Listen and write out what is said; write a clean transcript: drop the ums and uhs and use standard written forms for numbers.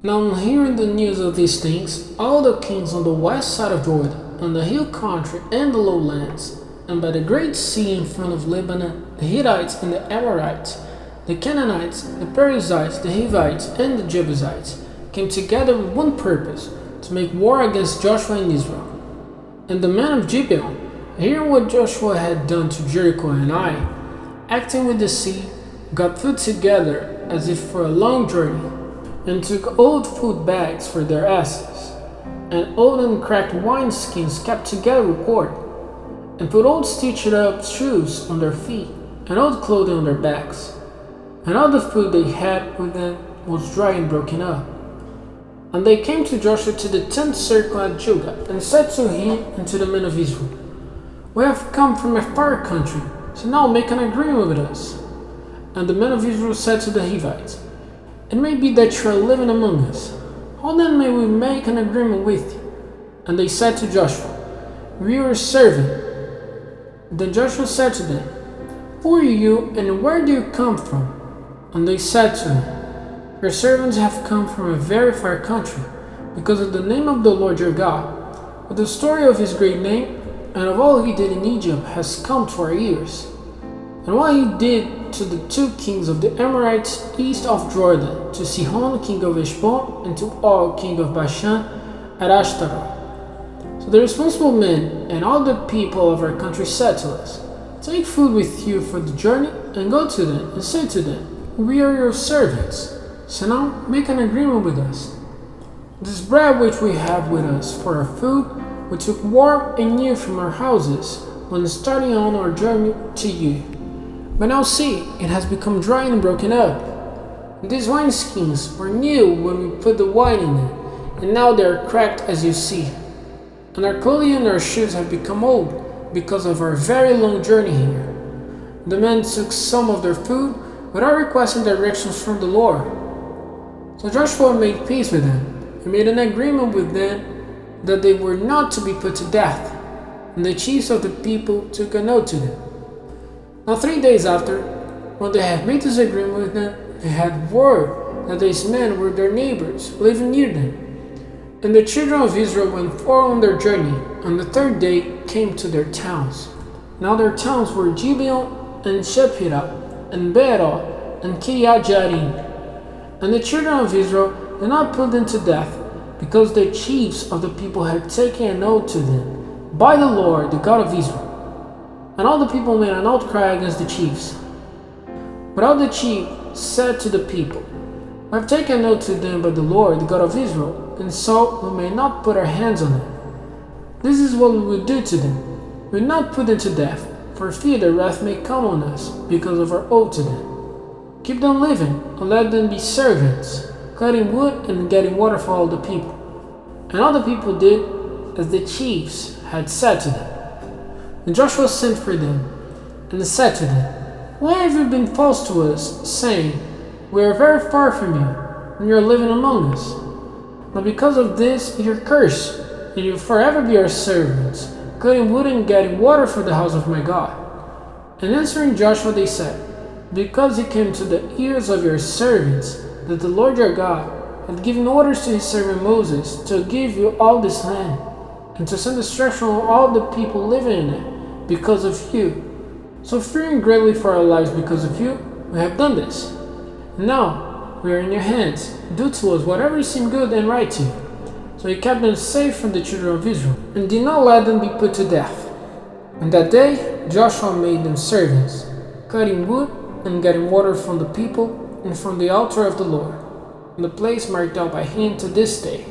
Now, on hearing the news of these things, all the kings on the west side of Jordan, on the hill country and the lowlands, and by the great sea in front of Lebanon, the Hittites and the Amorites, the Canaanites, the Perizzites, the Hivites, and the Jebusites, came together with one purpose, to make war against Joshua and Israel. And the men of Gibeon, hearing what Joshua had done to Jericho and Ai, acting with the sea, got food together as if for a long journey, and took old food bags for their asses, and old and cracked wineskins kept together with cord, and put old stitched up shoes on their feet, and old clothing on their backs. And all the food they had with them was dry and broken up. And they came to Joshua to the tent circle at Judah, and said to him and to the men of Israel, "We have come from a far country, so now make an agreement with us." And the men of Israel said to the Hivites, "It may be that you are living among us. How then may we make an agreement with you?" And they said to Joshua, "We are your servant." Then Joshua said to them, "Who are you, and where do you come from?" And they said to him, "Your servants have come from a very far country, because of the name of the Lord your God. But the story of his great name, and of all he did in Egypt, has come to our ears. And what he did to the two kings of the Amorites east of Jordan, to Sihon king of Heshbon, and to Og king of Bashan at Ashtaroth." So the responsible men and all the people of our country said to us, "Take food with you for the journey, and go to them, and say to them, 'We are your servants. So now make an agreement with us. This bread which we have with us for our food, we took warm and new from our houses when starting on our journey to you. But now see, it has become dry and broken up. And these wineskins were new when we put the wine in them, and now they are cracked as you see. And our clothing and our shoes have become old because of our very long journey here." The men took some of their food without requesting directions from the Lord. So Joshua made peace with them, and made an agreement with them that they were not to be put to death. And the chiefs of the people took an oath to them. Now 3 days after, when they had made this agreement with them, they had word that these men were their neighbors, living near them. And the children of Israel went forward on their journey, and the third day came to their towns. Now their towns were Gibeon, and Shephirah, and Beerah, and Kiriath Jearim. And the children of Israel did not put them to death, because the chiefs of the people had taken an oath to them by the Lord, the God of Israel. And all the people made an outcry against the chiefs. But all the chiefs said to the people, "We have taken an oath to them by the Lord, the God of Israel, and so we may not put our hands on them. This is what we will do to them. We will not put them to death, for fear the wrath may come on us because of our oath to them. Keep them living, and let them be servants, cutting wood and getting water for all the people." And all the people did as the chiefs had said to them. And Joshua sent for them, and said to them, "Why have you been false to us, saying, 'We are very far from you, and you are living among us'? Now because of this you are cursed, and you will forever be our servants, cutting wood and getting water for the house of my God." And answering Joshua they said, "Because it came to the ears of your servants that the Lord your God had given orders to his servant Moses to give you all this land, and to send destruction on all the people living in it, because of you. So fearing greatly for our lives because of you, we have done this. Now we are in your hands. Do to us whatever seems good and right to you." So he kept them safe from the children of Israel, and did not let them be put to death. And that day Joshua made them servants, cutting wood and getting water from the people and from the altar of the Lord, in the place marked out by him to this day.